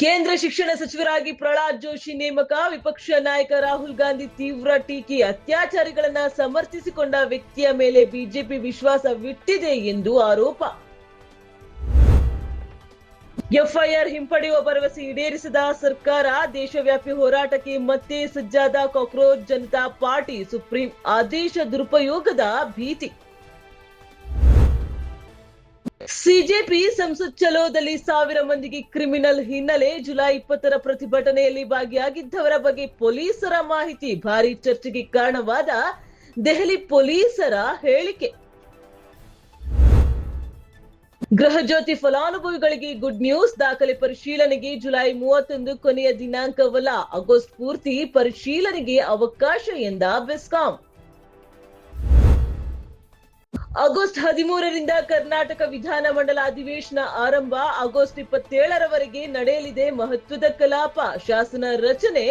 ಕೇಂದ್ರ ಶಿಕ್ಷಣ ಸಚಿವರಾಗಿ ಪ್ರಹ್ಲಾದ್ ಜೋಶಿ ನೇಮಕ. ವಿಪಕ್ಷ ನಾಯಕ ರಾಹುಲ್ ಗಾಂಧಿ ತೀವ್ರ ಟೀಕೆ. ಅತ್ಯಾಚಾರಿಗಳನ್ನ ಸಮರ್ಥಿಸಿಕೊಂಡ ವ್ಯಕ್ತಿಯ ಮೇಲೆ ಬಿಜೆಪಿ ವಿಶ್ವಾಸವಿಟ್ಟಿದೆ ಎಂದು ಆರೋಪ. ಎಫ್ಐಆರ್ ಹಿಂಪಡೆಯುವ ಭರವಸೆ ಈಡೇರಿಸಿದ ಸರ್ಕಾರ. ದೇಶವ್ಯಾಪಿ ಹೋರಾಟಕ್ಕೆ ಮತ್ತೆ ಸಜ್ಜಾದ ಕಾಕ್ರೋಚ್ ಜನತಾ ಪಾರ್ಟಿ. ಸುಪ್ರೀಂ ಆದೇಶ ದುರುಪಯೋಗದ ಭೀತಿ. ಸಿಜೆಪಿ ಸಂಸತ್ ಚಲೋದಲ್ಲಿ 1000 ಮಂದಿಗೆ ಕ್ರಿಮಿನಲ್ ಹಿನ್ನೆಲೆ. ಜುಲೈ 20ರ ಪ್ರತಿಭಟನೆಯಲ್ಲಿ ಭಾಗಿಯಾಗಿದ್ದವರ ಬಗ್ಗೆ ಪೊಲೀಸರ ಮಾಹಿತಿ. ಭಾರೀ ಚರ್ಚೆಗೆ ಕಾರಣವಾದ ದೆಹಲಿ ಪೊಲೀಸರ ಹೇಳಿಕೆ. ಗೃಹ ಜ್ಯೋತಿ ಫಲಾನುಭವಿಗಳಿಗೆ ಗುಡ್ ನ್ಯೂಸ್. ದಾಖಲೆ ಪರಿಶೀಲನೆಗೆ ಜುಲೈ 31 ಕೊನೆಯ ದಿನಾಂಕವಲ್ಲ, ಆಗಸ್ಟ್ ಪೂರ್ತಿ ಪರಿಶೀಲನೆಗೆ ಅವಕಾಶ ಎಂದ ಬೆಸ್ಕಾಂ. ಆಗಸ್ಟ್ 13ರಿಂದ ಕರ್ನಾಟಕ ವಿಧಾನಮಂಡಲ ಅಧಿವೇಶನ ಆರಂಭ. ಆಗಸ್ಟ್ 27ರವರೆಗೆ ನಡೆಯಲಿದೆ ಮಹತ್ವದ ಕಲಾಪ. ಶಾಸನ ರಚನೆ,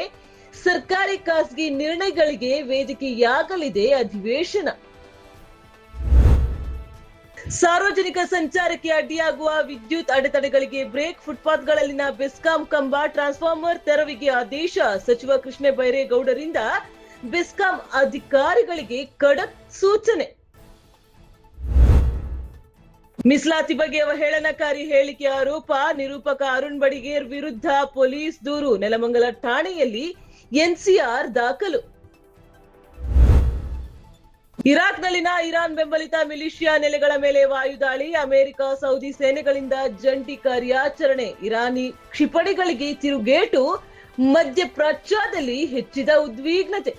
ಸರ್ಕಾರಿ ಖಾಸಗಿ ನಿರ್ಣಯಗಳಿಗೆ ವೇದಿಕೆಯಾಗಲಿದೆ ಅಧಿವೇಶನ. ಸಾರ್ವಜನಿಕ ಸಂಚಾರಕ್ಕೆ ಅಡ್ಡಿಯಾಗುವ ವಿದ್ಯುತ್ ಅಡೆತಡೆಗಳಿಗೆ ಬ್ರೇಕ್. ಫುಟ್ಪಾತ್ಗಳಲ್ಲಿನ ಬೆಸ್ಕಾಂ ಕಂಬ, ಟ್ರಾನ್ಸ್ಫಾರ್ಮರ್ ತೆರವಿಗೆ ಆದೇಶ. ಸಚಿವ ಕೃಷ್ಣ ಬೈರೇಗೌಡರಿಂದ ಬೆಸ್ಕಾಂ ಅಧಿಕಾರಿಗಳಿಗೆ ಖಡಕ್ ಸೂಚನೆ. ಮೀಸಲಾತಿ ಬಗ್ಗೆ ಅವಹೇಳನಕಾರಿ ಹೇಳಿಕೆ ಆರೋಪ. ನಿರೂಪಕ ಅರುಣ್ ಬಡಿಗೇರ್ ವಿರುದ್ಧ ಪೊಲೀಸ್ ದೂರು. ನೆಲಮಂಗಲ ಠಾಣೆಯಲ್ಲಿ ಎನ್ಸಿಆರ್ ದಾಖಲು. ಇರಾಕ್ನಲ್ಲಿನ ಇರಾನ್ ಬೆಂಬಲಿತ ಮಿಲಿಷಿಯಾ ನೆಲೆಗಳ ಮೇಲೆ ವಾಯುದಾಳಿ. ಅಮೆರಿಕ ಸೌದಿ ಸೇನೆಗಳಿಂದ ಜಂಟಿ ಕಾರ್ಯಾಚರಣೆ. ಇರಾನಿ ಕ್ಷಿಪಣಿಗಳಿಗೆ ತಿರುಗೇಟು. ಮಧ್ಯಪ್ರಾಚ್ಯದಲ್ಲಿ ಹೆಚ್ಚಿದ ಉದ್ವಿಗ್ನತೆ.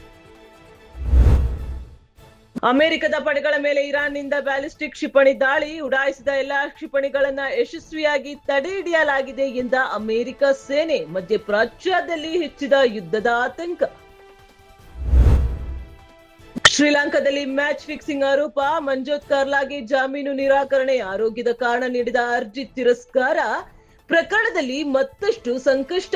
ಅಮೆರಿಕದ ಪಡೆಗಳ ಮೇಲೆ ಇರಾನ್ನಿಂದ ಬ್ಯಾಲಿಸ್ಟಿಕ್ ಕ್ಷಿಪಣಿ ದಾಳಿ. ಉಡಾಯಿಸಿದ ಎಲ್ಲಾ ಕ್ಷಿಪಣಿಗಳನ್ನ ಯಶಸ್ವಿಯಾಗಿ ತಡೆ ಹಿಡಿಯಲಾಗಿದೆ ಎಂದ ಅಮೆರಿಕ ಸೇನೆ. ಮಧ್ಯಪ್ರಾಚ್ಯದಲ್ಲಿ ಹೆಚ್ಚಿದ ಯುದ್ಧದ ಆತಂಕ. ಶ್ರೀಲಂಕಾದಲ್ಲಿ ಮ್ಯಾಚ್ ಫಿಕ್ಸಿಂಗ್ ಆರೋಪ. ಮಂಜೋತ್ ಕಾರ್ಲಾಗೆ ಜಾಮೀನು ನಿರಾಕರಣೆ. ಆರೋಗ್ಯದ ಕಾರಣ ನೀಡಿದ ಅರ್ಜಿ ತಿರಸ್ಕಾರ. ಪ್ರಕರಣದಲ್ಲಿ ಮತ್ತಷ್ಟು ಸಂಕಷ್ಟ.